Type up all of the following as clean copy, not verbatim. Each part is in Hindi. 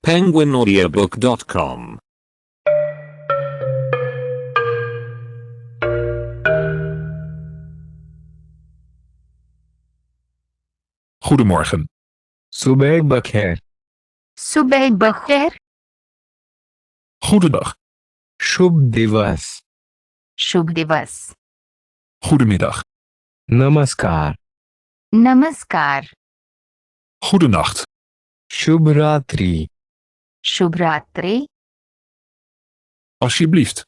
penguinaudiobook.com Goedemorgen. सुबह बखैर. सुबह बखैर. Goedendag. शुभ दिवस. शुभ दिवस. Goedemiddag. नमस्कार. नमस्कार. Goedenacht. शुभ रात्रि. शुभ रात्रि. Alsjeblieft.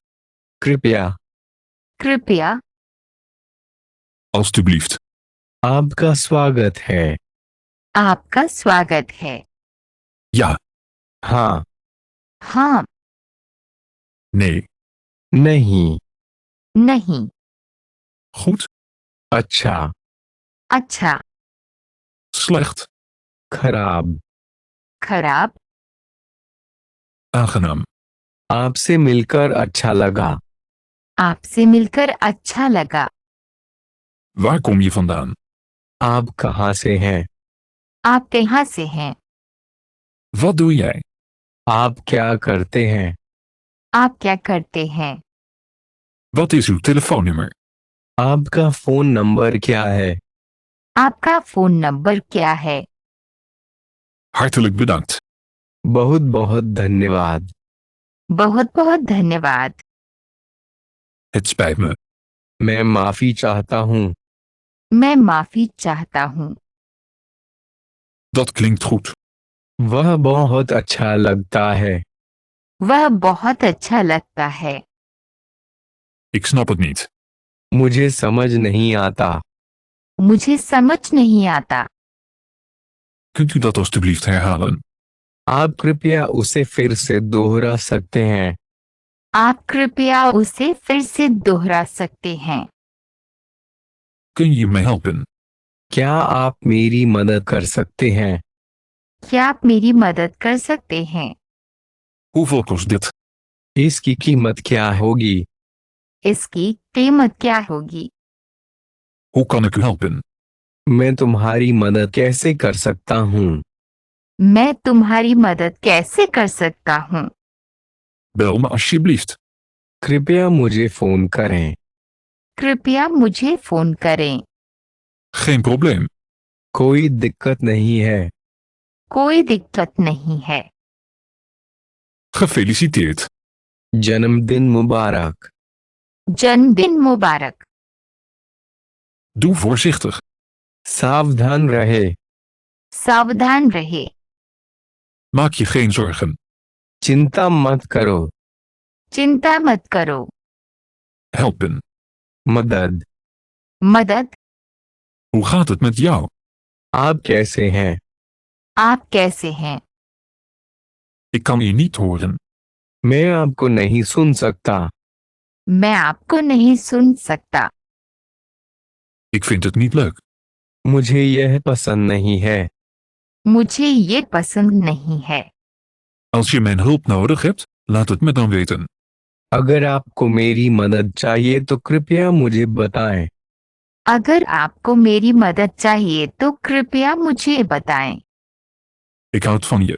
कृपया. कृपया. Alstublieft. आपका स्वागत है. आपका स्वागत है. Ja. हाँ. हाँ. Nee. नहीं. नहीं. Goed. अच्छा. अच्छा. Slecht. खराब. खराब. Aangenaam. आपसे मिलकर अच्छा लगा. आपसे मिलकर अच्छा लगा. Waar kom je vandaan? आप कहाँ से हैं? आप कहाँ से हैं? Wat doe jij? आप क्या करते हैं? आप क्या करते हैं? Wat is uw telefoonnummer? आपका फोन नंबर क्या है? आपका फोन नंबर क्या है? Hartelijk bedankt. बहुत बहुत धन्यवाद. बहुत बहुत धन्यवाद. Het spijt me. मैं माफी चाहता हूँ. मैं माफी चाहता हूँ. Dat klinkt goed. वह बहुत अच्छा लगता है. वह बहुत अच्छा लगता है. Ik snap het niet. मुझे समझ नहीं आता. मुझे समझ नहीं आता. Kunt u dat alstublieft herhalen? आप कृपया उसे फिर से दोहरा सकते हैं? आप कृपया उसे फिर से दोहरा सकते हैं? Kun je me helpen? क्या आप मेरी मदद कर सकते हैं? क्या आप मेरी मदद कर सकते हैं? Hoeveel kost dit? इसकी कीमत क्या होगी? इसकी कीमत क्या होगी? Hoe kan ik u helpen? मैं तुम्हारी मदद कैसे कर सकता हूँ? मैं तुम्हारी मदद कैसे कर सकता हूँ? Bel me alsjeblieft. कृपया मुझे फोन करें. कृपया मुझे फोन करें. Geen probleem. कोई दिक्कत नहीं है. कोई दिक्कत नहीं है. Gefeliciteerd. जन्मदिन मुबारक. जन्मदिन मुबारक. Doe voorzichtig. सावधान रहे. सावधान रहे. Maak je geen zorgen. चिंता मत करो. चिंता मत करो. Helpen. मदद. मदद. Hoe gaat het met jou? आप कैसे हैं? आप कैसे हैं? Ik kan je niet horen. मैं आपको नहीं सुन सकता. मैं आपको नहीं सुन सकता. Ik vind het niet leuk. मुझे यह पसंद नहीं है. मुझे ये पसंद नहीं है. Als je mijn hulp nodig hebt, laat het me dan weten. अगर आपको मेरी मदद चाहिए तो कृपया मुझे बताएं. अगर आपको मेरी मदद चाहिए तो कृपया मुझे बताएं. Ik houd van je.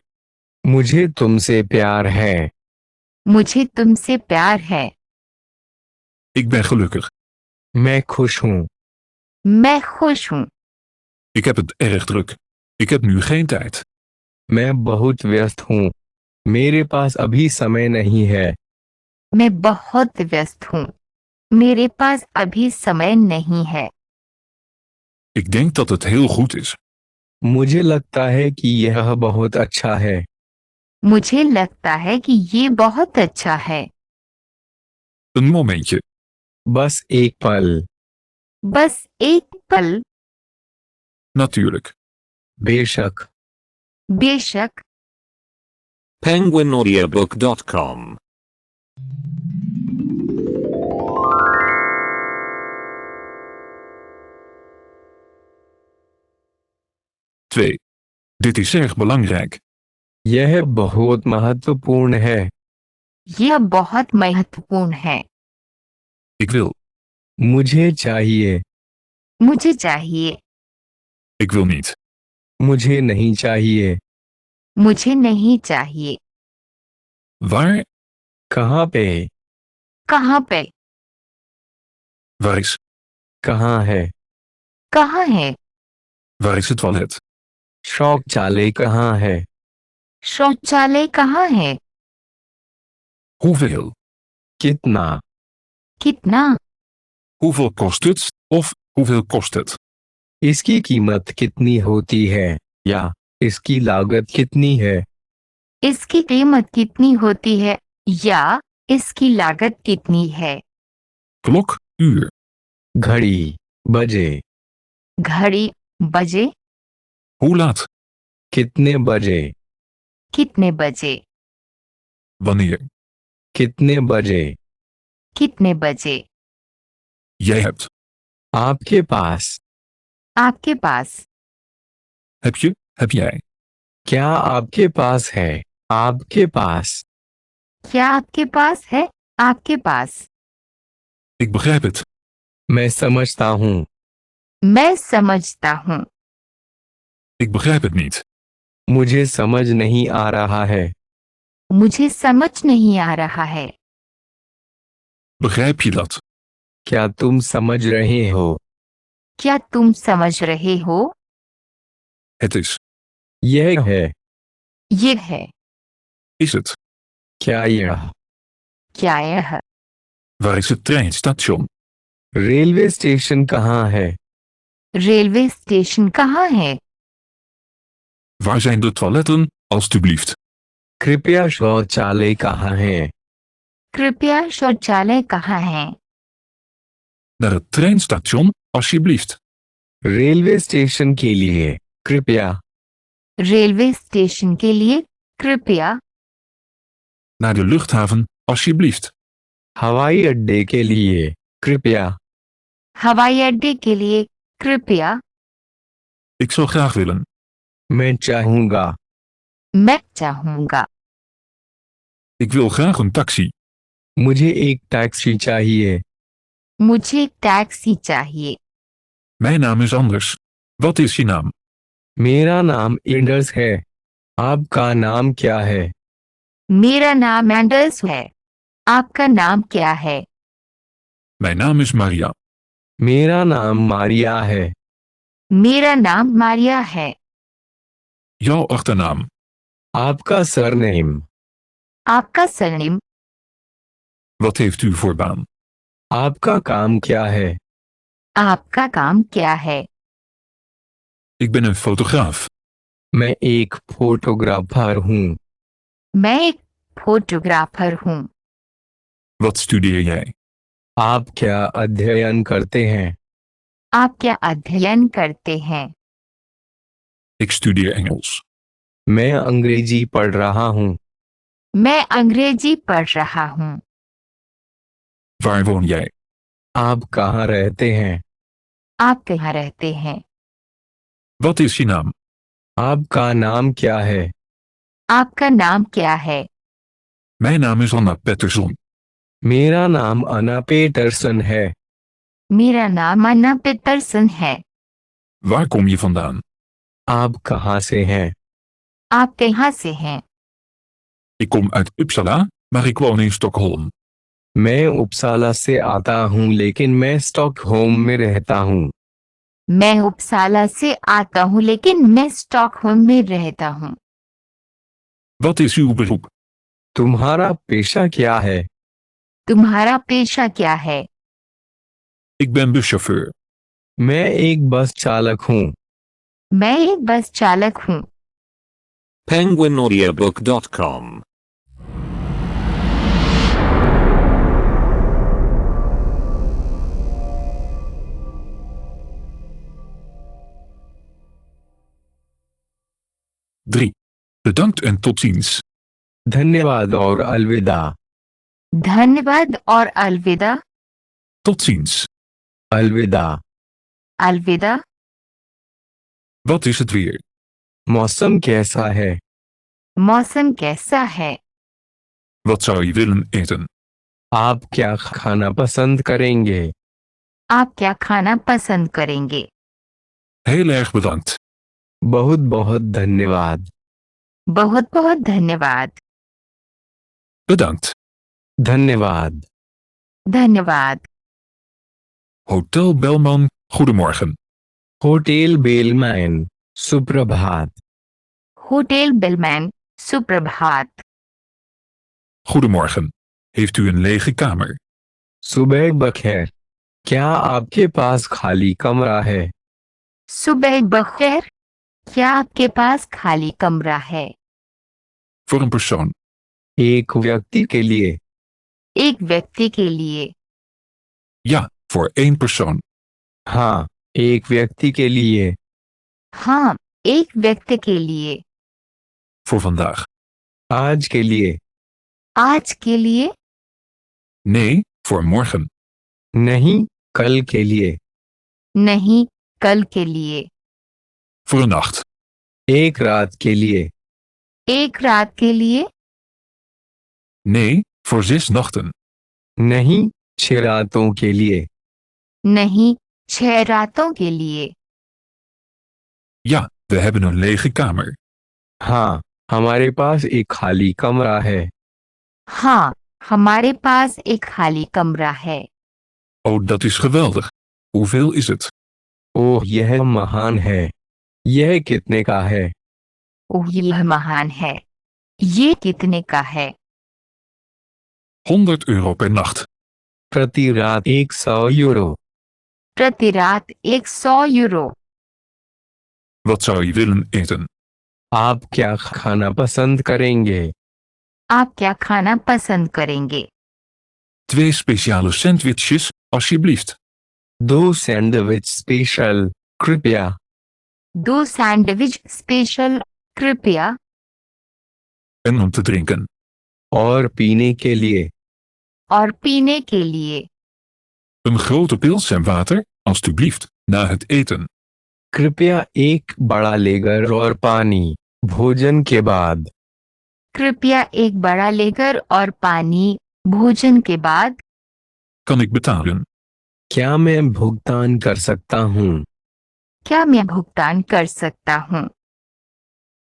मुझे तुमसे प्यार है. मुझे तुमसे प्यार है. Ik ben gelukkig. मैं खुश हूँ. मैं खुश हूँ. Ik heb het erg druk. Ik heb nu geen tijd. मैं बहुत व्यस्त हूँ. मेरे पास अभी समय नहीं है. मैं बहुत व्यस्त हूँ. मेरे पास अभी समय नहीं है. Ik denk dat het heel goed is. मुझे लगता है कि यह बहुत अच्छा है. मुझे लगता है कि ये बहुत अच्छा है. Een momentje. बस एक पल. बस एक पल. Natuurlijk. बेशक. बेशक. penguinaudiobook.com Twee. Dit is erg belangrijk. यह बहुत महत्वपूर्ण है. यह बहुत महत्वपूर्ण है. Ik wil. मुझे चाहिए. मुझे चाहिए. Ik wil niet. मुझे नहीं चाहिए. मुझे नहीं चाहिए। Waar? कहाँ पे? कहाँ पे? Waar is? कहाँ है? कहाँ है? Waar is het toilet? शौचालय कहाँ है? शौचालय कहाँ है? Hoeveel? कितना? कितना? Hoeveel kost het? Of hoeveel kost het? इसकी कीमत कितनी होती है? या इसकी लागत कितनी है? इसकी कीमत कितनी होती है या इसकी लागत कितनी है? Klok, uur. घड़ी, बजे। घड़ी, बजे। Hoe laat? कितने बजे? कितने बजे? Wanneer? कितने बजे? कितने बजे? Jij hebt. आपके पास। आपके पास। Heb je? Heb jij? क्या आपके पास है? आपके पास। क्या आपके पास है? आपके पास। Ik begrijp het. मैं समझता हूँ। मैं समझता हूँ। Ik begrijp het niet. मुझे समझ नहीं आ रहा है। मुझे समझ नहीं आ रहा है। Begrijp je dat? क्या तुम समझ रहे हो? क्या तुम समझ रहे हो? Het is. यह है। ये है। Is het? क्या यह? क्या यह? Waar is het treinstation? Railway station कहाँ है? रेलवे स्टेशन कहाँ है? Waar zijn de toiletten, alstublieft? कृपया शौचालय कहाँ है? कृपया शौचालय कहाँ है? Naar het treinstation, alsjeblieft. Railway station के लिए कृपया। रेलवे स्टेशन के लिए कृपया। Naar de luchthaven, alsjeblieft. हवाई अड्डे के लिए कृपया। हवाई अड्डे के लिए कृपया। Ik zou graag willen. मैं चाहूँगा। मैं चाहूँगा। Ik wil graag een taxi. मुझे एक टैक्सी चाहिए। मुझे एक टैक्सी चाहिए। Mijn naam is Anders. Wat is je naam? मेरा नाम एंडर्स है। आपका नाम क्या है? मेरा नाम एंडर्स है। आपका नाम क्या है? Mijn naam is Maria. मेरा नाम मारिया है। मेरा नाम मारिया है। Jouw achternaam. आपका सरनेम। आपका surname. Wat heeft u voor baan? आपका काम क्या है? आपका काम क्या है? Ik ben een fotograaf. मैं एक फोटोग्राफर हूँ। मैं एक फोटोग्राफर हूँ। Wat studeer jij? आप क्या अध्ययन करते हैं? आप क्या अध्ययन करते हैं? Ik studeer Engels. मैं अंग्रेजी पढ़ रहा हूँ। मैं अंग्रेजी पढ़ रहा हूँ। Waar woon jij? आप कहाँ रहते हैं? आप कहाँ रहते हैं? Wat is je naam? आपका नाम क्या है? आपका नाम क्या है? Mijn naam is Anna Pettersson. मेरा नाम अना पेटरसन है। मेरा नाम अन्ना पीटरसन है। Waar kom je vandaan? आप कहाँ से हैं? आप कहाँ से हैं? Ik kom uit Uppsala, maar ik woon in Stockholm. मैं उपसाला से आता हूँ लेकिन मैं स्टॉकहोम में रहता हूँ। मैं उपसाला से आता हूँ लेकिन मैं स्टॉकहोम में रहता हूँ। Wat is uw beroep? तुम्हारा पेशा क्या है? तुम्हारा पेशा क्या है? Ik ben buschauffeur. मैं एक बस चालक हूँ। मैं एक बस चालक हूँ। penguinaudiobook.com Drie. Bedankt en tot ziens. धन्यवाद और अलविदा। धन्यवाद और अलविदा। Tot ziens. अलविदा। अलविदा। Wat is het weer? मौसम कैसा है? मौसम कैसा है? Wat zou je willen eten? आप क्या खाना पसंद करेंगे? आप क्या खाना पसंद करेंगे? Heel erg bedankt. बहुत बहुत धन्यवाद। बहुत बहुत धन्यवाद। Bedankt. धन्यवाद। धन्यवाद। Hotel Belman, goedemorgen. Hotel bellman, सुप्रभात। होटल बेलमैन, सुप्रभात। Goedemorgen. Heeft u een lege kamer? सुबह बखैर, क्या आपके पास खाली कमरा है? सुबह बखैर, क्या आपके पास खाली कमरा है? Voor een persoon. एक व्यक्ति के लिए। एक व्यक्ति के लिए। Ja, voor één persoon. हाँ, एक व्यक्ति के लिए। हाँ, एक व्यक्ति के लिए। Voor vandaag. आज के लिए। आज के लिए। Nee, voor morgen. नहीं, कल के लिए। नहीं, कल के लिए। Voor een nacht. एक रात के लिए। एक रात के लिए। Nee, voor 6 nachten. नहीं, 6 रातों के लिए। नहीं, 6 रातों के लिए। Ja, we hebben een lege kamer. हाँ, हमारे पास एक खाली कमरा है। हाँ, हमारे पास एक खाली कमरा है। Oh, dat is geweldig. Hoeveel is het? ओह, यह महान है। यह कितने का है? ओह, यह महान है। ये कितने का है? 100 euro per nacht. प्रति रात 100 यूरो। प्रति रात 100 euro. Wat zou je willen eten? आप क्या खाना पसंद करेंगे? आप क्या खाना पसंद करेंगे? 2 speciale sandwiches, alsjeblieft. 2 sandwich special, कृपया। 2 सैंडविच स्पेशल, कृपया। En om te drinken. और पीने के लिए। और पीने के लिए। Een grote pils en water, alsjeblieft, na het eten. कृपया एक बड़ा लेगर और पानी, भोजन के बाद। कृपया एक बड़ा लेकर और पानी, भोजन के बाद। Kan ik betalen? क्या मैं भुगतान कर सकता हूँ? क्या मैं भुगतान कर सकता हूँ?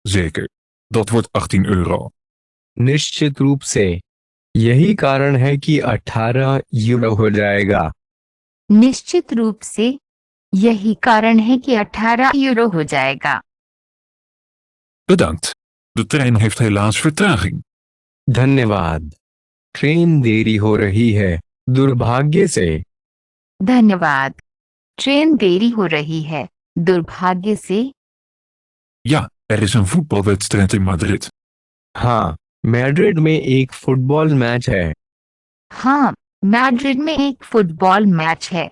Zeker. Dat wordt 18 euro. निश्चित रूप से। यही कारण है कि 18 यूरो हो जाएगा। निश्चित रूप से। यही कारण है कि 18 यूरो हो जाएगा। Bedankt. De trein heeft helaas vertraging. धन्यवाद। ट्रेन देरी हो रही है, दुर्भाग्य से। धन्यवाद। ट्रेन देरी हो रही है, दुर्भाग्य से। Ja, er is een voetbalwedstrijd in Madrid. हाँ, मैड्रिड में एक फुटबॉल मैच है। हाँ, मैड्रिड में एक फुटबॉल मैच है।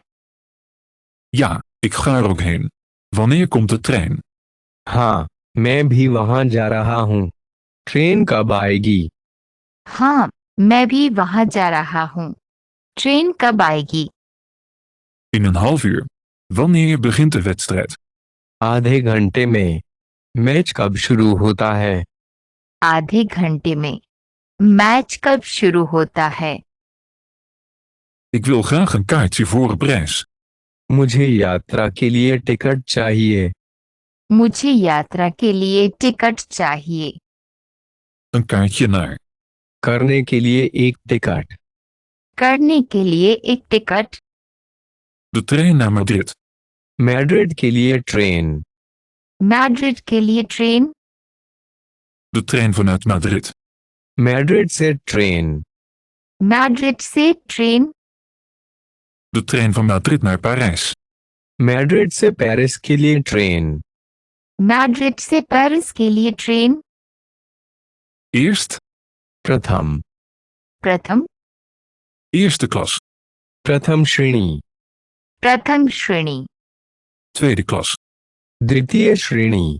Ja, ik ga er ook heen. Wanneer komt de trein? हाँ, मैं भी वहां जा रहा हूँ। ट्रेन कब आएगी? हाँ, मैं भी वहां जा रहा हूँ। ट्रेन कब आएगी? In een half uur. Wanneer begint de wedstrijd? आधे घंटे में। मैच कब शुरू होता है? आधे घंटे में। मैच कब शुरू होता है? Ik wil graag een kaartje voor een prijs. मुझे यात्रा के लिए टिकट चाहिए। मुझे यात्रा के लिए टिकट चाहिए। Een kaartje naar. करने के लिए एक टिकट। करने के लिए एक ticket. De trein naar Madrid. Madrid के लिए ट्रेन। मैड्रिड के लिए train. De trein vanuit Madrid. Madrid से ट्रेन। मैड्रिड से train. De trein van Madrid naar Parijs. Madrid से पेरिस के लिए ट्रेन। मैड्रिड से पेरिस के लिए ट्रेन। Eerst. प्रथम। प्रथम। Eerste klas. प्रथम श्रेणी। प्रथम श्रेणी। Tweede klas. द्वितीय श्रेणी।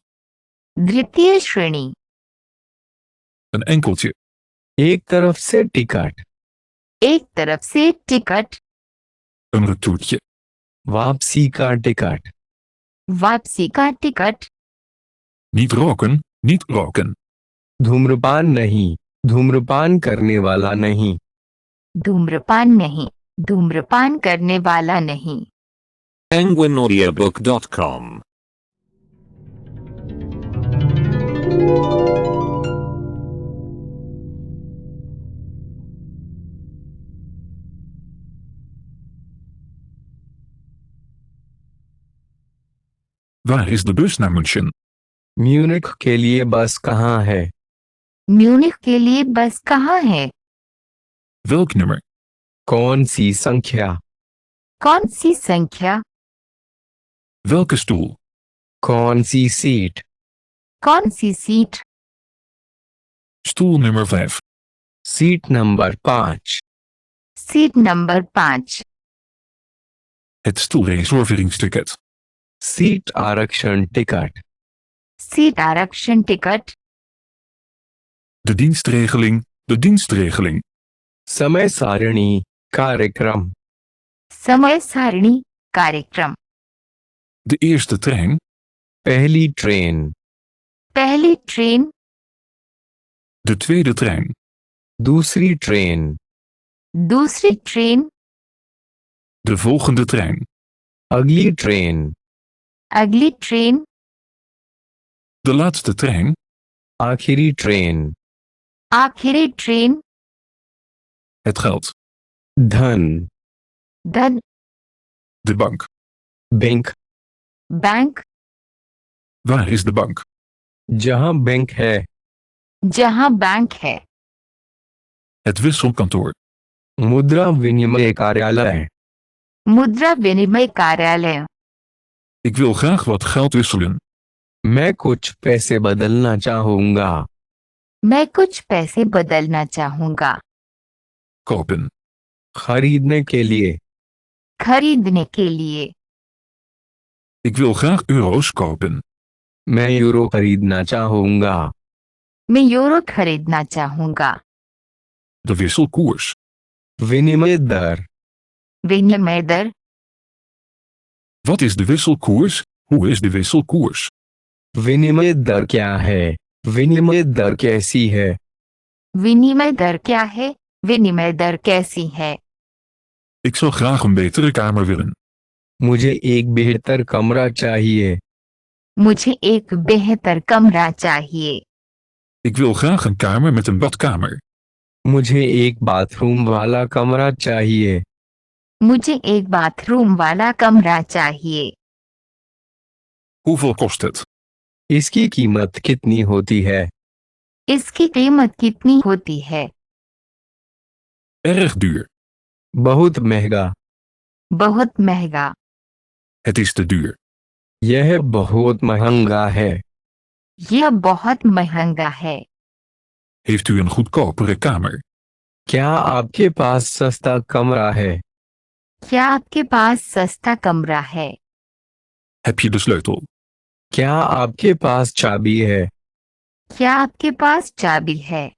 द्वितीय श्रेणी। Een enkeltje. एक तरफ से टिकट। एक तरफ से टिकट। Een retourtje. वापसी का टिकट। वापसी का ticket. Niet roken, niet roken. धूम्रपान नहीं, धूम्रपान करने वाला नहीं। धूम्रपान नहीं, धूम्रपान करने वाला नहीं। penguinaudiobook.com Waar is de bus naar München? Munich के लिए बस कहाँ है? म्यूनिख के लिए बस कहाँ है? Welk nummer? कौन सी संख्या? कौन सी संख्या? Welke stoel? कौन सी सीट? कौन सी seat? Stoel nummer 5. Seat number 5। Seat number 5। Het stoelreserveringsticket. Seat आरक्षण टिकट। सीट आरक्षण ticket. De dienstregeling. De dienstregeling. समय सारणी कार्यक्रम। समय सारणी कार्यक्रम। De eerste trein. पहली ट्रेन। पहली ट्रेन। De tweede trein. दूसरी ट्रेन। दूसरी ट्रेन। De volgende trein. अगली ट्रेन। अगली ट्रेन। De laatste trein. आखिरी ट्रेन। आखिरी ट्रेन। Het geld. धन। धन। De bank. Bank. Bank. Waar is de bank? जहां बैंक है। जहां बैंक है। Het wisselkantoor. मुद्रा विनिमय कार्यालय। मुद्रा विनिमय कार्यालय। Ik wil graag wat geld wisselen. मैं कुछ पैसे बदलना चाहूंगा। मैं कुछ पैसे बदलना चाहूंगा। Kopen. खरीदने के लिए। खरीदने के लिए। Ik wil graag euro's kopen. मैं यूरो खरीदना चाहूंगा। मैं यूरो खरीदना चाहूंगा। De wisselkoers. विनिमय दर। विनिमय दर। Wat is de wisselkoers? Hoe is de wisselkoers? विनिमय दर क्या है? विनिमय दर कैसी है? विनिमय दर क्या है? विनिमय दर कैसी है? Ik zou graag een betere kamer willen. मुझे एक बेहतर कमरा चाहिए। मुझे एक बेहतर कमरा चाहिए। Ik wil graag een kamer met een badkamer. मुझे एक बाथरूम वाला कमरा चाहिए। मुझे एक बाथरूम वाला कमरा चाहिए। Hoeveel kost het? इसकी कीमत कितनी होती है? इसकी कीमत कितनी होती है? Erg duur. बहुत महंगा। बहुत महंगा। Het is te duur. यह बहुत महंगा है। यह बहुत महंगा है। Heeft u een goedkopere kamer? क्या आपके पास सस्ता कमरा है? क्या आपके पास सस्ता कमरा है? Heb je de sleutel? क्या आपके पास चाबी है? क्या आपके पास चाबी है?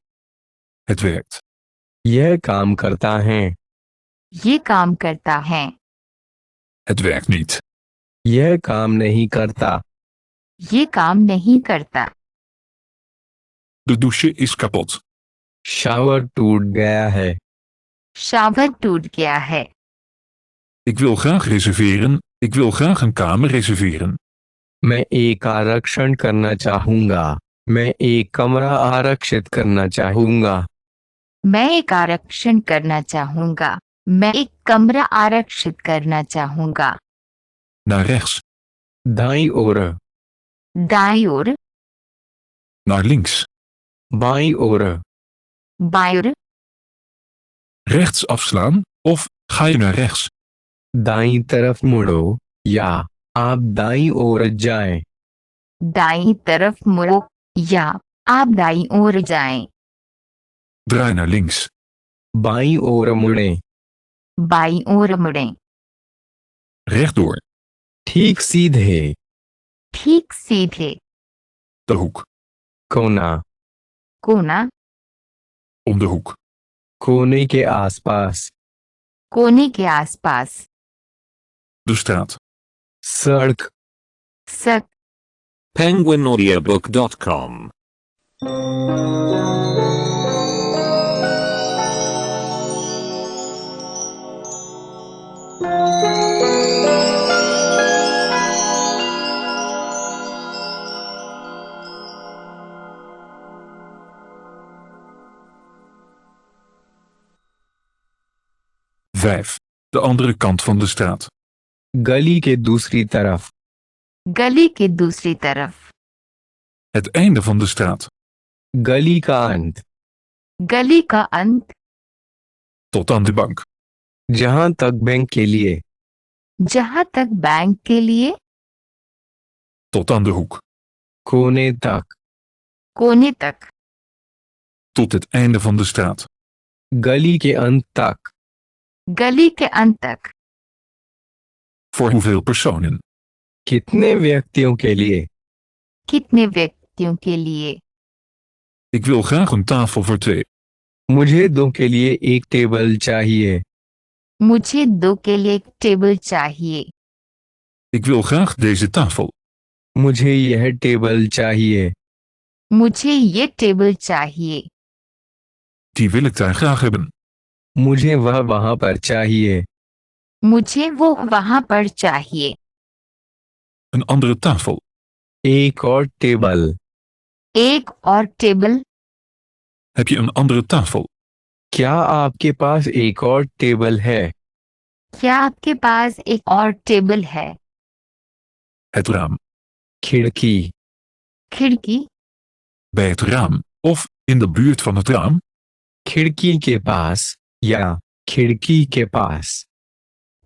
Het werkt. यह काम करता है। ये काम करता है। Het werkt niet. यह काम नहीं करता। ये काम नहीं करता। De douche is kapot. Shower टूट गया है। शावर टूट गया है। Ik wil graag reserveren. Ik wil graag een kamer reserveren. मैं एक आरक्षण करना चाहूंगा। मैं एक कमरा आरक्षित करना चाहूंगा। मैं एक आरक्षण करना चाहूंगा। मैं एक कमरा आरक्षित करना चाहूंगा। Naar rechts. दाईं ओर। दाईं ओर। Naar links. बाईं ओर। बाईं ओर। Rechts afslaan. Of ga je naar rechts? दाईं तरफ मुड़ो या आप दाईं ओर जाएं। दाईं तरफ मुड़ो या आप दाईं ओर जाएं। Draai naar links. बाईं ओर मुड़ें। बाईं ओर मुड़ें। Rechtdoor. ठीक सीधे। ठीक सीधे। De hoek. कोना। कोना। Om de hoek. कोने के आसपास। कोने के आसपास। De straat. सड़क। सक। penguinaudiobook.com Vijf. De andere kant van de straat. गली के दूसरी तरफ। गली के दूसरी तरफ। Het einde van de straat. गली का अंत। गली का अंत। Tot aan de bank. जहां तक बैंक के लिए। जहां तक बैंक के लिए। Tot aan de hoek. कोने तक। कोने तक। Tot het einde van de straat. गली के अंत तक। गली के अंत तक। Voor hoeveel personen? कितने व्यक्तियों के लिए। कितने व्यक्तियों के लिए। Ik wil graag een tafel voor 2. मुझे 2 के लिए एक टेबल चाहिए। मुझे 2 के लिए एक टेबल चाहिए। Ik wil graag deze tafel. मुझे यह टेबल चाहिए। मुझे ये टेबल चाहिए। Die wil ik daar graag hebben. मुझे वह वहां पर चाहिए। मुझे वो वहां पर चाहिए। Een andere tafel. एक और टेबल। एक और table. Heb je een andere tafel? क्या आपके पास एक और टेबल है। क्या आपके पास एक और टेबल है। Het raam. खिड़की। खिड़की। Bij het raam. Of in de buurt van het raam. खिड़की के पास या खिड़की के पास।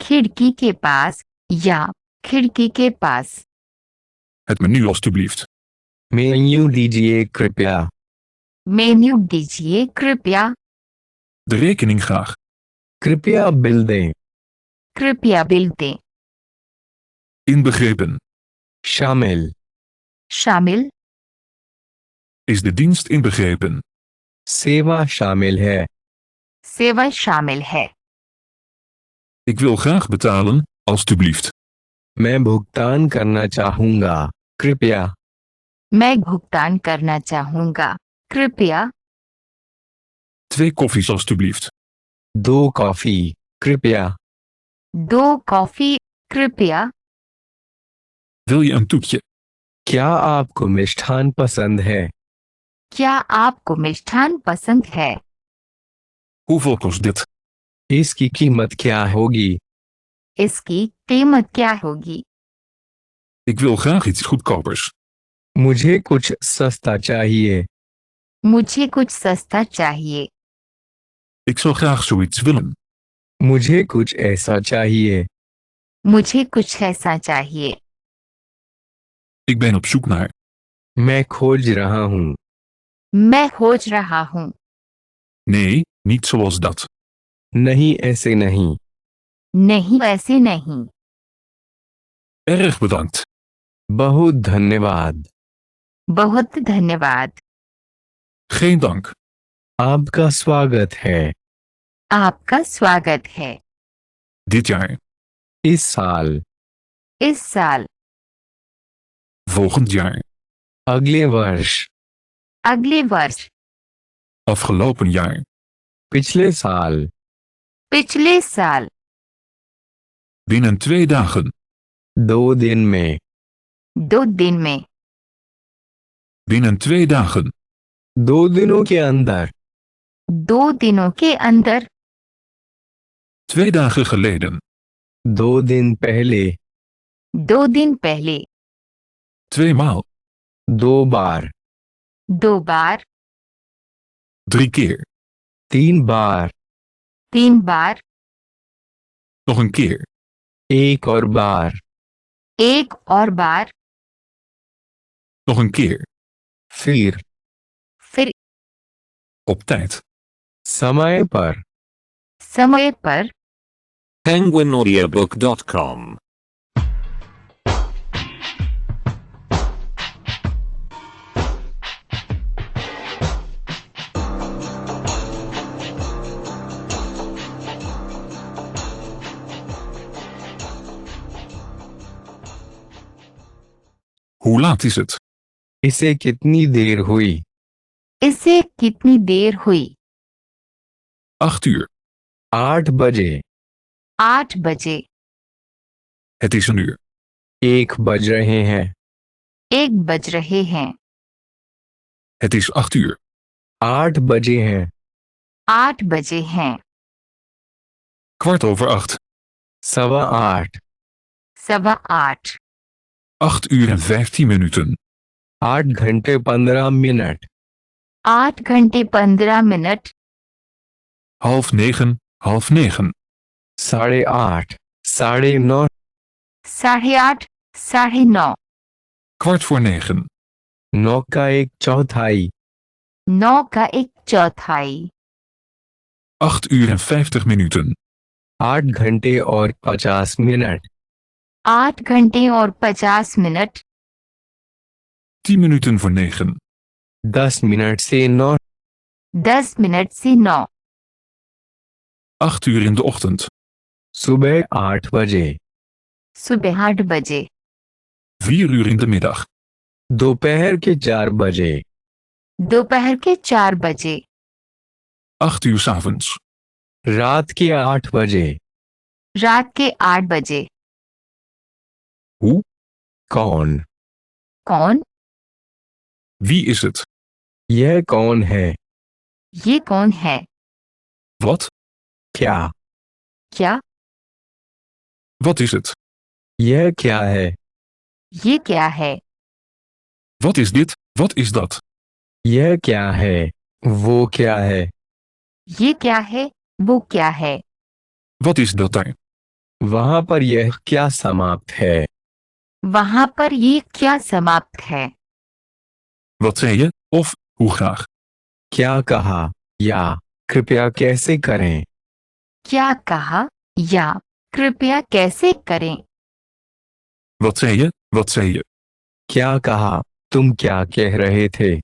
खिड़की के पास या खिड़की के पास। Het menu alstublieft. मेन्यू दीजिए कृपया। मेन्यू दीजिए कृपया। De rekening graag. कृपया बिल दें। कृपया बिल दें। Inbegrepen. शामिल। शामिल। Is de dienst inbegrepen? सेवा शामिल है। सेवा शामिल है। Ik wil graag betalen, alstublieft. मैं भुगतान करना चाहूंगा कृपया। मैं भुगतान करना चाहूंगा कृपया। 2 koffies alstublieft. 2 कॉफी कृपया। 2 कॉफी कृपया। Wil je een toetje? क्या आपको मिष्ठान पसंद है। क्या आपको मिष्ठान पसंद है। Hoeveel kost dit? इसकी कीमत क्या होगी। इसकी कीमत क्या होगी। Ik wil graag iets goedkopers. मुझे कुछ सस्ता चाहिए। मुझे कुछ सस्ता चाहिए। Ik zou graag zoiets willen. मुझे कुछ ऐसा चाहिए। मुझे कुछ ऐसा चाहिए। Ik ben op zoek naar. मैं खोज रहा हूँ। मैं खोज रहा हूँ। Nee, niet zoals dat. नहीं ऐसे नहीं। नहीं ऐसे नहीं। Erg bedankt. बहुत धन्यवाद। बहुत धन्यवाद। Geen dank. आपका स्वागत है। आपका स्वागत है। Dit jaar. इस साल। इस साल। Volgend jaar. अगले वर्ष। अगले वर्ष। Afgelopen jaar. पिछले साल। पिछले साल। Binnen 2 dagen. 2 दिन में। 2 दिन में। Binnen 2 dagen. 2 दिनों के अंदर। 2 दिनों के अंदर। 2 dagen geleden. 2 दिन पहले। 2 दिन पहले। 2 maal. 2 बार। 2 बार। 3 keer. 3 बार। 3 बार। Nog een keer. एक और बार। एक और बार। Nog een keer. फिर। फिर। Op tijd. समय पर। समय पर। penguinaudiobook.com Hoe laat is het? इसे कितनी देर हुई। इसे कितनी देर हुई। 8 uur. 8 बजे। 8 बजे। Het is 1 uur. 1 बज रहे हैं। 1 बज रहे हैं। Het is 8 uur. 8 बजे हैं। 8 बजे हैं। 8:15. 8:15। सवा 8। 8 uur en 15 minuten. 8 घंटे 15 मिनट. 8 घंटे 15 मिनट. 8:30, 8:30. 8:30, 9:30. 8:30, 9:30. 9:15. 9 का 1/4. 9 का 1/4. 8 uur en 50 minuten. 8 घंटे और 50 मिनट. 8 घंटे और 50 मिनट. 10 minuten voor 9. 10 मिनट से 9. 10 मिनट से 9. 8 uur in de ochtend. सुबह 8 बजे. सुबह 8 बजे. 4 uur in de middag. दोपहर के 4 बजे. दोपहर के 4 बजे. 8 uur 's avonds. रात के 8 बजे. रात के 8 बजे. Hoe? कौन? कौन? Wie is het? यह कौन है? ये कौन है? Wat? क्या? क्या? Wat is het? यह क्या है? ये क्या है? Wat is dit? Wat is dat? यह क्या है? वो क्या है? ये क्या है? वो क्या है? Wat is dat daar? वहां पर यह क्या समाप्त है? वहां पर ये क्या समाप्त है? Wat zei je? Of, hoe graag? क्या कहा? या कृपया कैसे करें? क्या कहा? या कृपया कैसे करें? Wat zei je? Wat zei je? क्या कहा? तुम क्या कह रहे थे?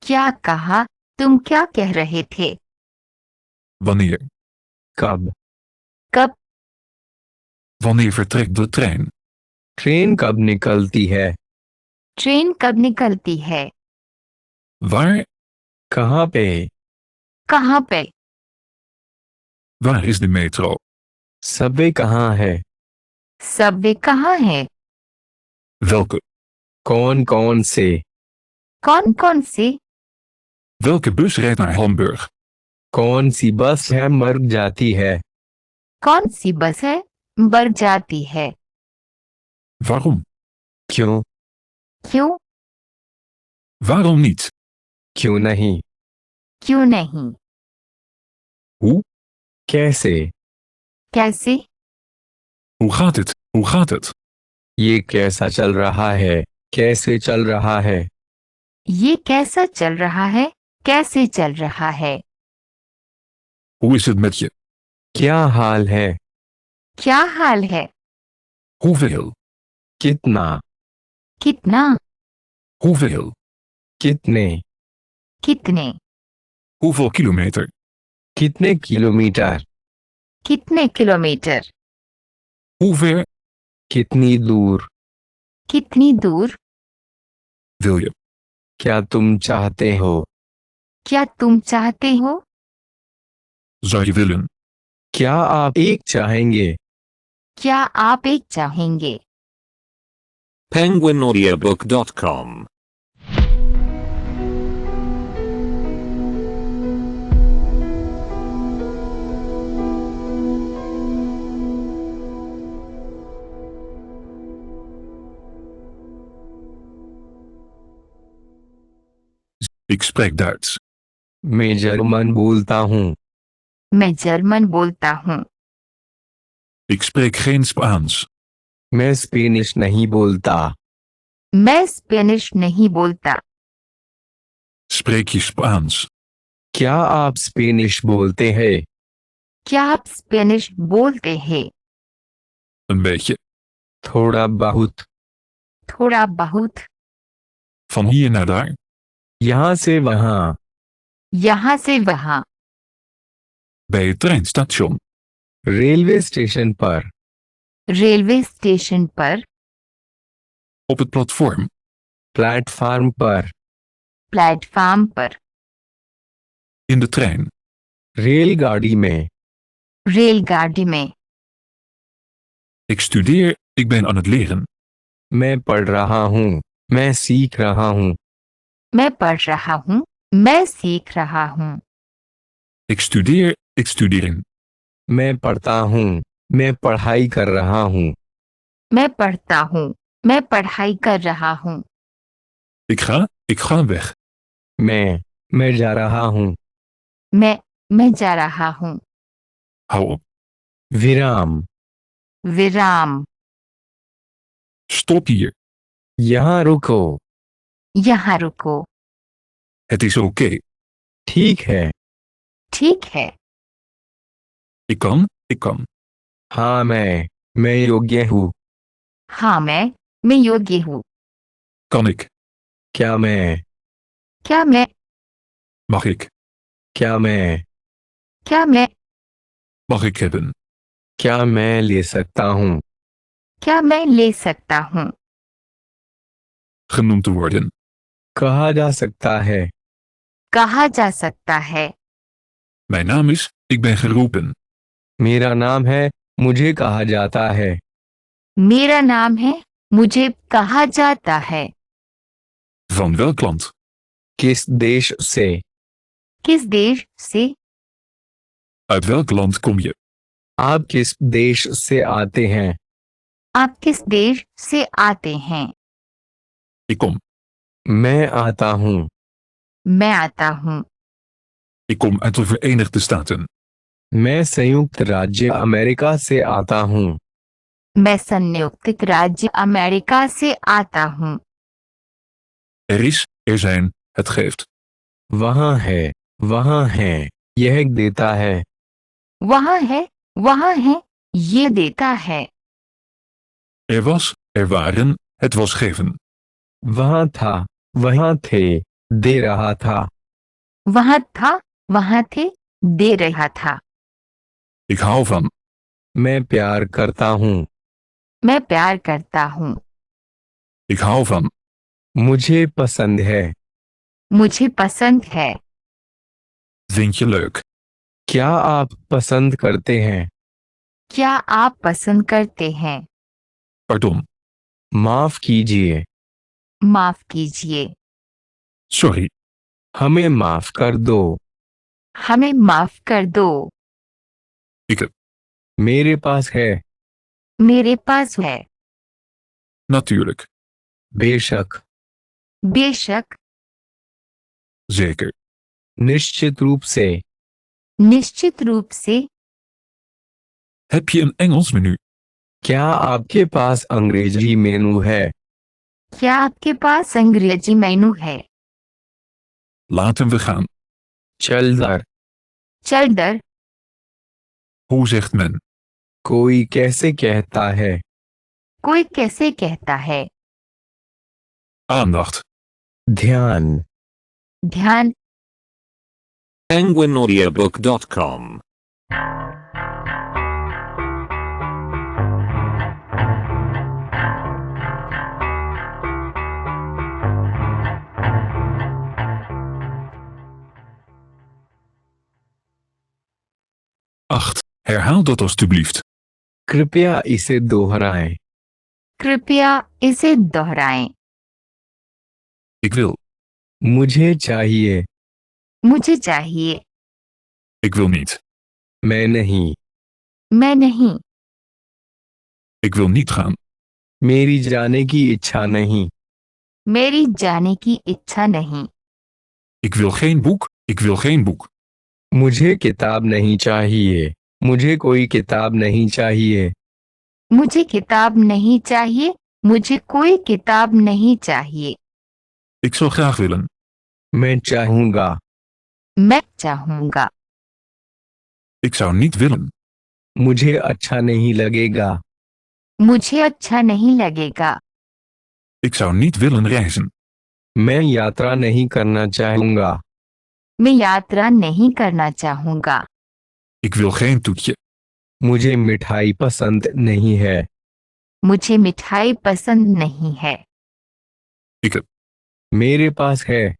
क्या कहा? तुम क्या कह रहे थे? Wanneer? कब? कब? Wanneer vertrekt de trein? Train कब निकलती है? ट्रेन कब निकलती है? Waar? कहाँ पे? कहाँ पे? Waar is de metro? Subway कहाँ है? सबवे कहाँ है? Welke? कौन कौन से? कौन कौन से? Welke bus rijdt naar Hamburg? कौन सी बस है मर जाती है? कौन सी बस है बढ़ जाती है? Waarom? क्यों? क्यों? Waarom niet? क्यों नहीं? क्यों नहीं? Hoe? कैसे? कैसे? Hoe gaat het? Hoe gaat het? ये कैसा चल रहा है? कैसे चल रहा है? ये कैसा चल रहा है? कैसे चल रहा है? Hoe is het met je? क्या हाल है? क्या हाल है? Hoeveel? कितना? कितना? Hoeveel? कितने? कितने? Hoeveel kilometer? कितने किलोमीटर? कितने किलोमीटर? Hoe ver कितनी दूर? कितनी दूर? wil je? क्या तुम चाहते हो? क्या तुम चाहते हो? Zou je willen? क्या आप एक चाहेंगे? क्या आप एक चाहेंगे? penguinaudiobook.com Ik spreek Duits. मैं जर्मन बोलता हूँ. मैं जर्मन बोलता हूँ. Ik spreek geen Spaans. मैं स्पेनिश नहीं बोलता. मैं स्पेनिश नहीं बोलता. Spreek je Spaans? क्या आप स्पेनिश बोलते हैं? क्या आप स्पेनिश बोलते हैं? Een beetje. थोड़ा बहुत. थोड़ा बहुत. Van hier naar daar. यहाँ से वहाँ. यहाँ से वहाँ. Bij het treinstation. Railway station पर. रेलवे स्टेशन पर. Op het platform. प्लेटफार्म पर. प्लेटफॉर्म पर. In de trein. रेलगाड़ी में. रेलगाड़ी में. Ik studeer, ik ben aan het leren. मैं पढ़ रहा हूँ. मैं सीख रहा हूँ. मैं पढ़ रहा हूँ. मैं सीख रहा हूँ. Ik studeer, ik studeer. मैं पढ़ता हूँ. मैं पढ़ाई कर रहा हूँ. मैं पढ़ता हूँ. मैं पढ़ाई कर रहा हूँ। Ik ga weg. मैं जा रहा हूँ। मैं जा रहा हूँ। Hou op. विराम। विराम। Stop hier. यहाँ रुको। यहाँ रुको। Het is oké. ठीक है। ठीक है। Ik kan. हाँ, मैं योग्य हूँ। हाँ, मैं योग्य हूँ। Kan ik? क्या मैं Mag ik? क्या मैं Mag ik hebben? क्या मैं ले सकता हूँ? क्या मैं ले सकता हूँ? Genoemd te worden. कहा जा सकता है। कहा जा सकता है। Mijn naam is, ik ben geroepen. मेरा नाम है, मुझे कहा जाता है। मेरा नाम है, मुझे कहा जाता है। Van welk land? किस देश से? किस देश से? Uit welk land kom je? आप किस देश से आते हैं? आप किस देश से आते हैं? Ik kom. मैं आता हूँ। मैं आता हूँ। Ik kom uit de Verenigde Staten. मैं संयुक्त राज्य अमेरिका से आता हूँ। मैं संयुक्त राज्य अमेरिका से आता हूँ। Er is, er zijn, het geeft. वहाँ है, यह देता है। वहाँ है, ये देता है। Er was, er waren, het was geven. वहाँ था, वहाँ थे, दे रहा था। वहाँ थे, दे रहा था। Ik hou van. मैं प्यार करता हूँ। मैं प्यार करता हूँ। Ik hou van. मुझे पसंद है। मुझे पसंद है। Vind je leuk? क्या आप पसंद करते हैं? क्या आप पसंद करते हैं? Pardon. माफ कीजिए। माफ कीजिए। Sorry. हमें माफ कर दो। हमें माफ कर दो। Ik heb. मेरे पास है। मेरे पास है। Natuurlijk. बेशक। बेशक। Zeker. निश्चित रूप से। निश्चित रूप से। Heb je een Engels menu? क्या आपके पास अंग्रेजी मेनू है? क्या आपके पास अंग्रेजी मेनू है? Laten we gaan. चल दर। चल दर। Hoe zegt men? कोई कैसे कहता है? कोई कैसे कहता है? Aandacht. ध्यान। ध्यान। penguinaudiobook.com Herhaal dat alstublieft. कृपया इसे दोहराएं। कृपया इसे दोहराएं। Ik wil. मुझे चाहिए। मुझे चाहिए। Ik wil niet. मैं नहीं। मैं नहीं। Ik wil niet gaan. मेरी जाने की इच्छा नहीं। मेरी जाने की इच्छा नहीं। Ik wil geen boek. Ik wil geen boek. मुझे किताब नहीं चाहिए। मुझे कोई किताब नहीं चाहिए। मुझे किताब नहीं चाहिए। मुझे कोई किताब नहीं चाहिए। Ik zou graag willen. मैं चाहूँगा। मैं चाहूँगा। Ik zou niet willen. मुझे अच्छा नहीं लगेगा। मुझे अच्छा नहीं लगेगा। Ik zou niet willen reizen. मैं यात्रा नहीं करना चाहूँगा। मैं यात्रा नहीं करना चाहूँगा। Ik wil geen toetje. मुझे मिठाई पसंद नहीं है। मुझे मिठाई पसंद नहीं है। Ik heb. मेरे पास है।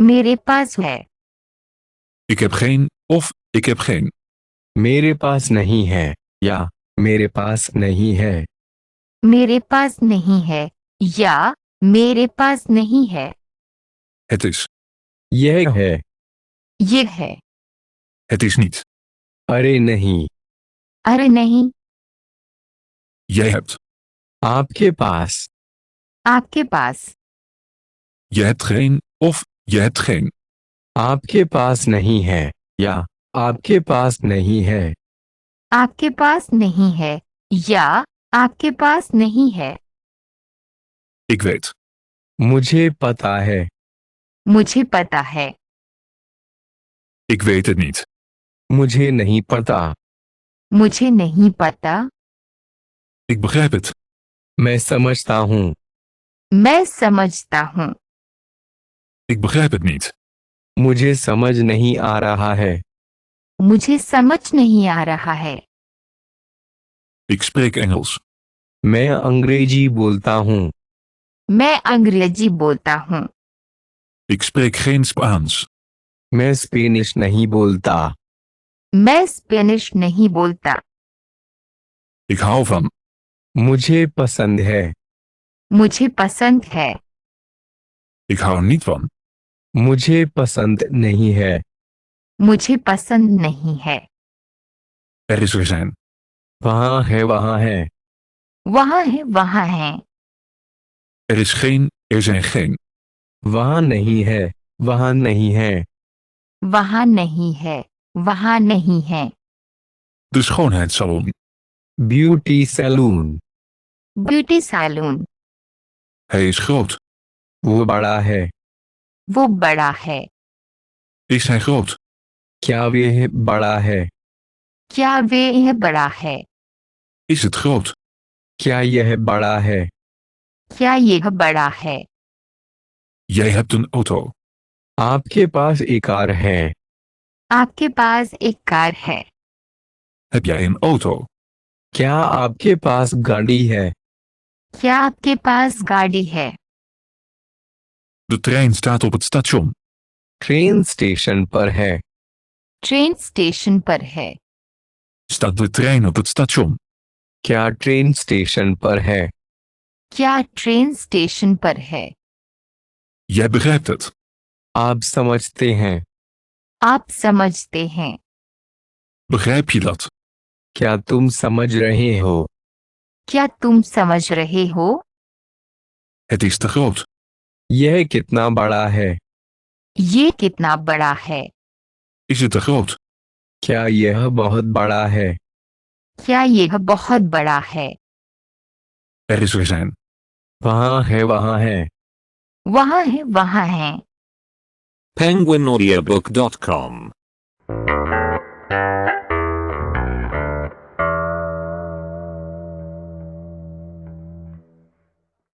मेरे पास है। Ik heb geen. Of, ik heb geen. मेरे पास नहीं है, या मेरे पास नहीं है। मेरे पास नहीं है, या मेरे पास नहीं है। Het is. यह है। ये है। Het is niet. अरे नहीं। अरे नहीं। Jij hebt. आपके पास। आपके पास, Je hebt geen, of je hebt geen. आपके पास नहीं है या आपके पास नहीं है। आपके पास नहीं है या आपके पास नहीं है। Ik weet. मुझे पता है। मुझे पता है। Ik weet het niet. मुझे नहीं पता। मुझे नहीं पता। Ik begrijp het. मैं समझता हूँ। मैं समझता हूँ। Ik begrijp het niet. मुझे समझ नहीं आ रहा है। मुझे समझ नहीं आ रहा है। Ik spreek Engels. मैं अंग्रेजी बोलता हूँ। मैं अंग्रेजी बोलता हूँ। Ik spreek geen Spaans. मैं स्पेनिश नहीं बोलता। मैं स्पेनिश नहीं बोलता। Ik hou van. मुझे पसंद है। मुझे पसंद है। Ik hou niet van. मुझे पसंद नहीं है। मुझे पसंद नहीं है। Er is er zijn. वहाँ है वहाँ है। वहाँ है वहाँ है। Er is geen, er zijn geen. वहाँ नहीं है वहाँ नहीं है। वहाँ नहीं है वहाँ नहीं है। De schoonheidssalon. Beauty salon. Beauty salon. Hij is groot. वो बड़ा है। वो बड़ा है। Is hij groot? क्या वे बड़ा है? क्या वे यह बड़ा है? Is het groot? क्या यह बड़ा है? क्या यह बड़ा है? Jij hebt een auto. आपके पास एक कार है। आपके पास एक कार है। Heb jij een auto? क्या आपके पास गाड़ी है? क्या आपके पास गाड़ी है? De trein staat op het station. Train station पर है। ट्रेन स्टेशन पर है। Staat de trein op het station? क्या ट्रेन स्टेशन पर है? क्या ट्रेन स्टेशन पर है? Jij begrijpt het. आप समझते हैं। आप समझते हैं। Begrijp je dat? क्या तुम समझ रहे हो? क्या तुम समझ रहे हो? Het is te groot. यह कितना बड़ा है? ये कितना बड़ा है? Is het te groot? क्या यह बहुत बड़ा है? क्या यह बहुत बड़ा है? Er is er zijn. वहाँ है वहाँ है। वहाँ है वहाँ है। penguinaudiobook.com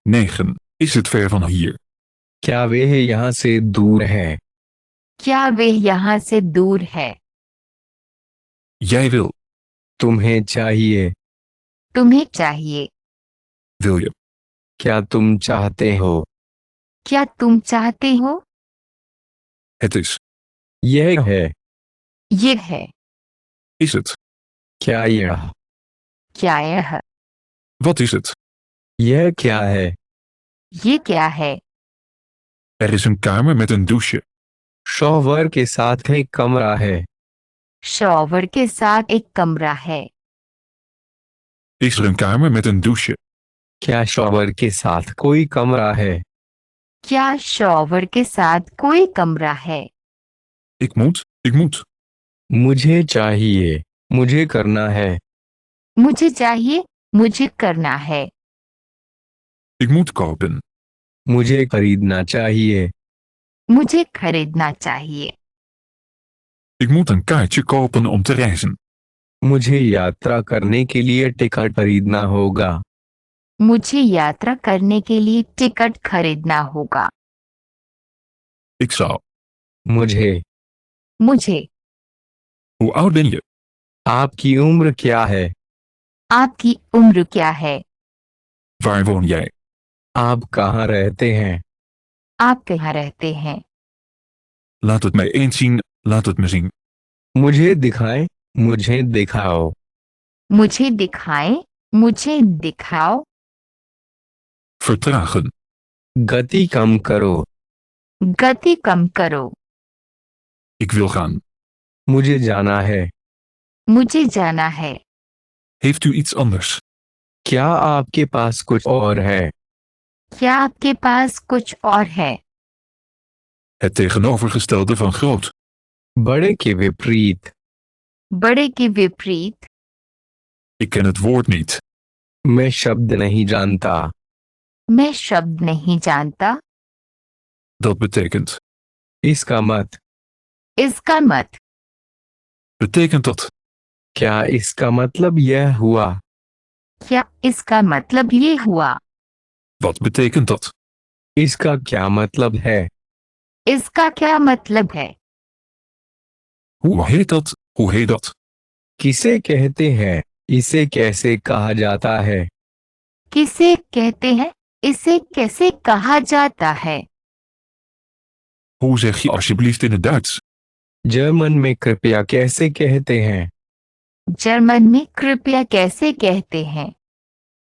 Negen. Is het ver van hier? क्या वे यहाँ से दूर है? क्या वे यहाँ से दूर है? Jij wil. तुम्हें चाहिए। तुम्हें चाहिए। Wil je? क्या तुम चाहते हो? क्या तुम चाहते हो? Het is. यह है। ये है। Is het? क्या यह? क्या यह? Wat is het? यह क्या है? ये क्या है? Er is een kamer met een douche. Shower के साथ एक कमरा है। शॉवर के साथ एक कमरा है। Is er een kamer met een douche? क्या शॉवर के साथ कोई कमरा है? क्या शॉवर के साथ कोई कमरा है? Ik moet. मुझे चाहिए। मुझे करना है। मुझे चाहिए। मुझे करना है। Ik moet kopen. मुझे खरीदना चाहिए। मुझे खरीदना चाहिए। Ik moet een kaartje kopen om te reizen. मुझे यात्रा करने के लिए टिकट खरीदना होगा। मुझे यात्रा करने के लिए टिकट खरीदना होगा। Ik zou. मुझे। मुझे। Hoe oud ben je? आपकी उम्र क्या है? आपकी उम्र क्या है? Waar woon jij? आप कहाँ रहते हैं? आप कहाँ रहते हैं? Laat het mij eens zien, laat het me zien. मुझे दिखाएं। मुझे दिखाओ। मुझे दिखाएं। मुझे दिखाओ। Vertragen. गति कम करो। गति कम करो। Ik wil gaan. मुझे जाना है। मुझे जाना है। Heeft u iets anders? क्या आपके पास कुछ और है? क्या आपके पास कुछ और है? Het tegenovergestelde van groot. बड़े के विपरीत। बड़े के विपरीत। Ik ken het woord niet. मैं शब्द नहीं जानता। मैं शब्द नहीं जानता। Dat betekent. इसका मत। इसका मत। Betekent dat. क्या इसका मतलब यह हुआ? क्या इसका मतलब ये हुआ? Wat betekent dat? इसका क्या मतलब है? इसका क्या मतलब है? Hoe heet dat? Hoe heet dat? किसे कहते हैं? इसे कैसे कहा जाता है? किसे कहते हैं? इसे कैसे कहा जाता है? Hoe zeg je alsjeblieft in het Duits? German में कृपया कैसे कहते हैं? जर्मन में कृपया कैसे कहते हैं?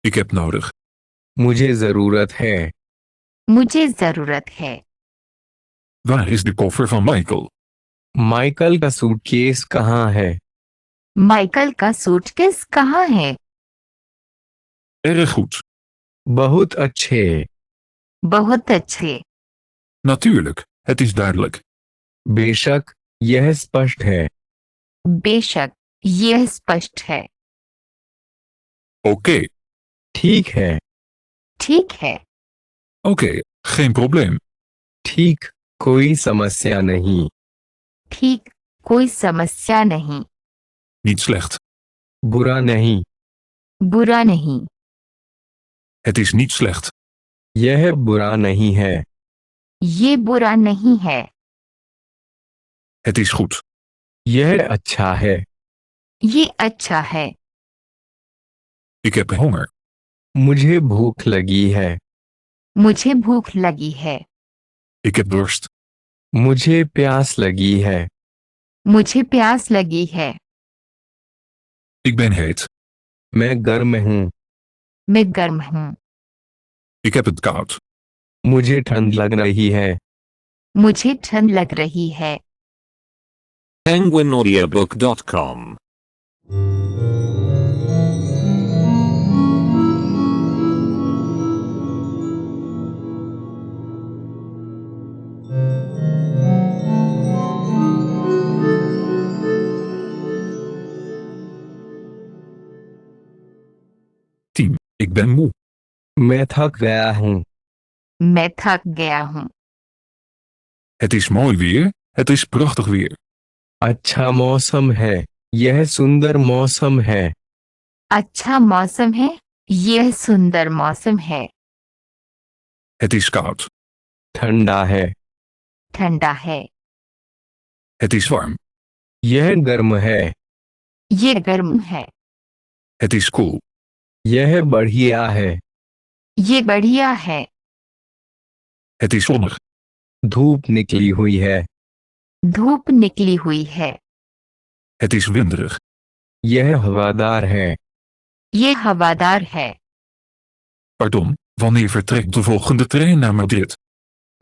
Ik heb nodig. मुझे जरूरत है। मुझे जरूरत है। Waar is de koffer van Michael? Michael का सूटकेस कहाँ है? माइकल का सूटकेस कहाँ है? Erg goed. बहुत अच्छे। बहुत अच्छे। Natuurlijk, het is duidelijk. बेशक, यह स्पष्ट है। बेशक, यह स्पष्ट है। Oké. ठीक है। ठीक है। Oké, geen probleem. ठीक, कोई समस्या नहीं। ठीक, कोई समस्या नहीं। Niet slecht. बुरा नहीं। बुरा नहीं। Het is niet slecht. यह बुरा नहीं है। ये बुरा नहीं है। Het is goed. यह अच्छा है। ये अच्छा है। Ik heb honger. मुझे भूख लगी है। मुझे भूख लगी है। Ik heb dorst. मुझे प्यास लगी है। मुझे प्यास लगी है। Ik ben heet. मैं गर्म हूँ। मैं गर्म हूँ। Ik heb het koud. मुझे ठंड लग रही है। मुझे ठंड लग रही है। penguinaudiobook.com Team. Ik ben moe. मैं थक गया हूँ। मैं थक गया हूँ। Het is mooi weer. Het is prachtig weer. अच्छा मौसम है। यह सुंदर मौसम है। अच्छा मौसम है। यह सुंदर मौसम है। Het is koud. ठंडा है। ठंडा है। Het is warm. यह गर्म है। ये गर्म है। Het is cool. यह बढ़िया है। ये बढ़िया है। Het is zonnig. धूप निकली हुई है। धूप निकली हुई है। Het is winderig. यह हवादार है। ये हवादार है। Pardon, wanneer vertrekt de volgende trein naar Madrid?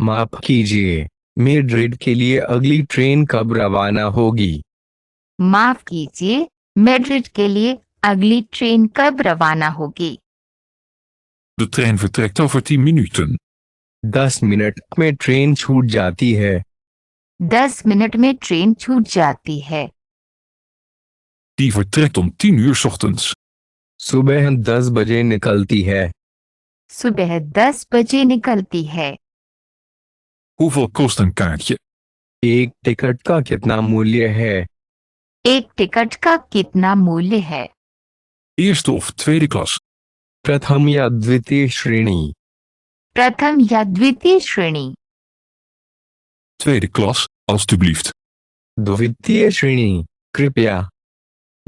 माफ कीजिए, मैड्रिड के लिए अगली ट्रेन कब रवाना होगी? माफ कीजिए, मैड्रिड के लिए अगली ट्रेन कब रवाना होगी? De trein vertrekt over 10 minuten. 10 minute में ट्रेन छूट जाती है। 10 मिनट में ट्रेन छूट जाती है। Die vertrekt om 10 uur 's ochtends. सुबह 10 बजे निकलती है। सुबह 10 बजे निकलती है। Hoeveel kost een kaartje? एक टिकट का कितना मूल्य है? एक टिकट का कितना मूल्य है? Eerste of tweede klas? प्रथम या द्वितीय श्रेणी? प्रथम या द्वितीय श्रेणी? Tweede klas, alstublieft. द्वितीय श्रेणी, कृपया।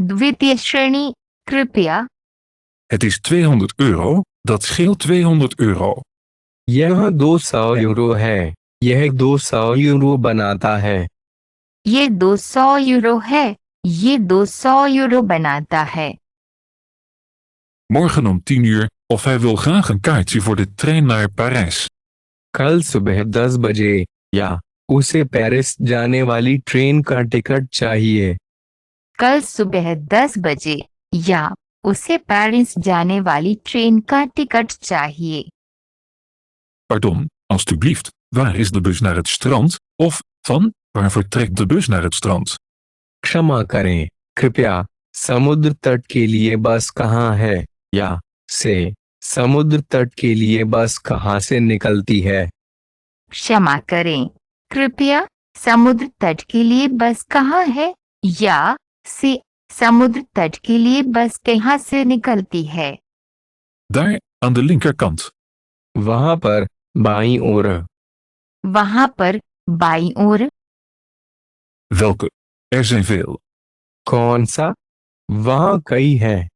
द्वितीय श्रेणी, कृपया। Het is 200 euro, dat scheelt 200 euro. यह 200 यूरो है। यह 200 यूरो बनाता है। ये 200 यूरो है। ये 200 यूरो बनाता है। Morgen om 10 uur, of hij wil graag een kaartje voor de trein naar Parijs. कल सुबह 10 बजे, या उसे पेरिस जाने वाली ट्रेन का टिकट चाहिए। कल सुबह 10 बजे, या उसे पेरिस जाने वाली ट्रेन का टिकट चाहिए। Pardon, alstublieft, waar is de bus naar het strand? Of, van, waar vertrekt de bus naar het strand? क्षमा करें, कृपया समुद्र तट के लिए बस कहाँ है? या से समुद्र तट के लिए बस कहाँ से निकलती है? क्षमा करें, कृपया समुद्र तट के लिए बस कहाँ है? या से समुद्र तट के लिए बस कहाँ से निकलती है? Daar, aan de linkerkant. वहां पर बाईं ओर। वहां पर बाईं ओर। Welke? Er zijn veel. कौन सा? वहां कई हैं।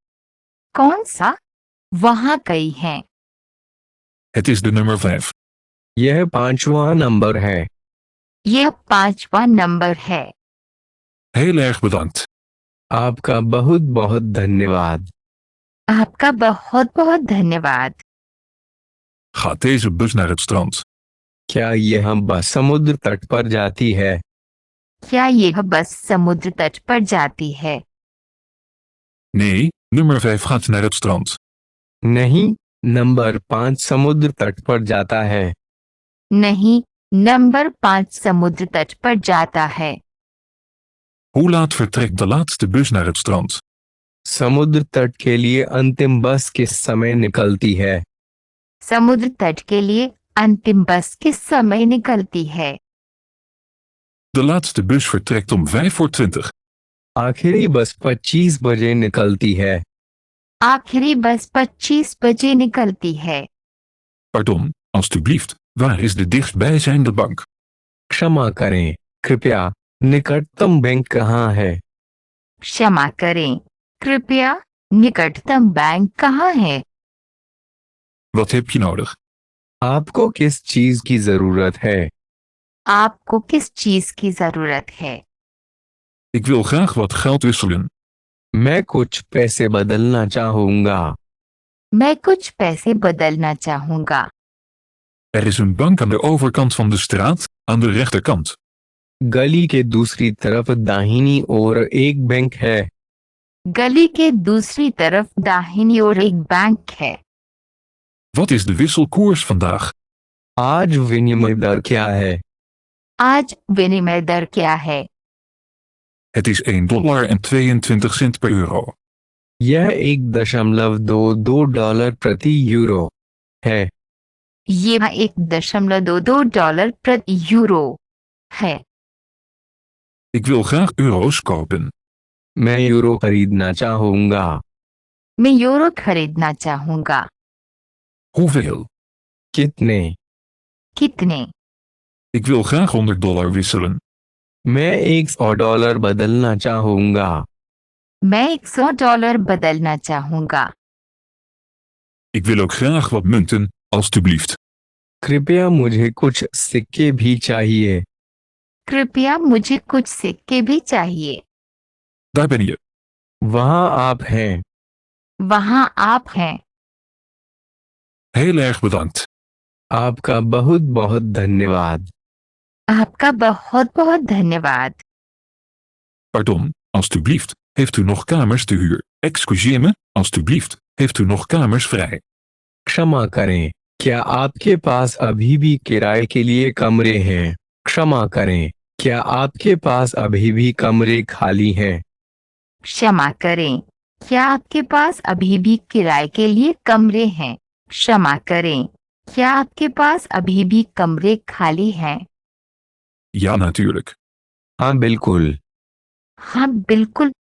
कौन सा? वहां कई हैं। Het is de nummer 5. यह 5वां नंबर है। यह 5वां नंबर है। Heel erg bedankt. आपका बहुत बहुत धन्यवाद। आपका बहुत बहुत धन्यवाद। Gaat deze bus naar het strand? क्या यह बस समुद्र तट पर जाती है? क्या यह बस समुद्र तट पर जाती है? Nee, nummer 5 gaat naar het strand. नहीं, नंबर 5 समुद्र तट पर जाता है। नहीं, नंबर 5 समुद्र तट पर जाता है। Hoe laat vertrekt de laatste bus naar het strand? समुद्र तट के लिए अंतिम बस किस समय निकलती है? समुद्र तट के लिए अंतिम बस किस समय निकलती है? De laatste bus vertrekt om 5:20. आखिरी बस 25 बजे निकलती है। आखिरी बस 25 बजे निकलती है। Pardon, alstublieft, waar is de dichtstbijzijnde bank? क्षमा करें, कृपया निकटतम बैंक कहाँ है? क्षमा करें, कृपया निकटतम बैंक कहाँ है? Wat heb je nodig? आपको किस चीज की जरूरत है? आपको किस चीज की जरूरत है? Ik wil graag wat geld wisselen. मैं कुछ पैसे बदलना चाहूंगा। मैं कुछ पैसे बदलना चाहूंगा। Er is een bank aan de overkant van de straat, aan de rechterkant. गली के दूसरी तरफ दाहिनी ओर एक बैंक है। गली के दूसरी तरफ दाहिनी ओर एक बैंक है। Wat is de wisselkoers vandaag? आज विनिमय दर क्या है? आज विनिमय दर क्या है? Het is $1,22 per euro. यह 1.22 डॉलर प्रति यूरो है। यह 1.22 डॉलर प्रति यूरो है। Ik wil graag euro's kopen. मैं यूरो खरीदना चाहूंगा। मैं यूरो खरीदना चाहूंगा। Hoeveel? कितने? कितने? Ik wil graag $100 wisselen. मैं 100 डॉलर बदलना चाहूंगा। मैं 100 डॉलर बदलना चाहूंगा। Ik wil ook graag wat munten, alstublieft. कृपया मुझे कुछ सिक्के भी चाहिए। कृपया मुझे कुछ सिक्के भी चाहिए। Daar ben je. वहाँ आप हैं। वहाँ आप हैं। Heel erg bedankt. आपका बहुत बहुत धन्यवाद। आपका बहुत बहुत धन्यवाद। Pardon, alstublieft, heeft u nog kamers te huur? Excuseer me, alstublieft, heeft u nog kamers vrij? क्षमा करें, क्या आपके पास अभी भी किराए के लिए कमरे हैं? क्षमा करें, क्या आपके पास अभी भी कमरे खाली हैं? क्षमा करें, क्या आपके पास अभी भी किराए के लिए कमरे हैं? क्षमा करें, क्या आपके पास अभी भी कमरे खाली हैं? Ja, natuurlijk. हाँ बिल्कुल। हाँ बिल्कुल।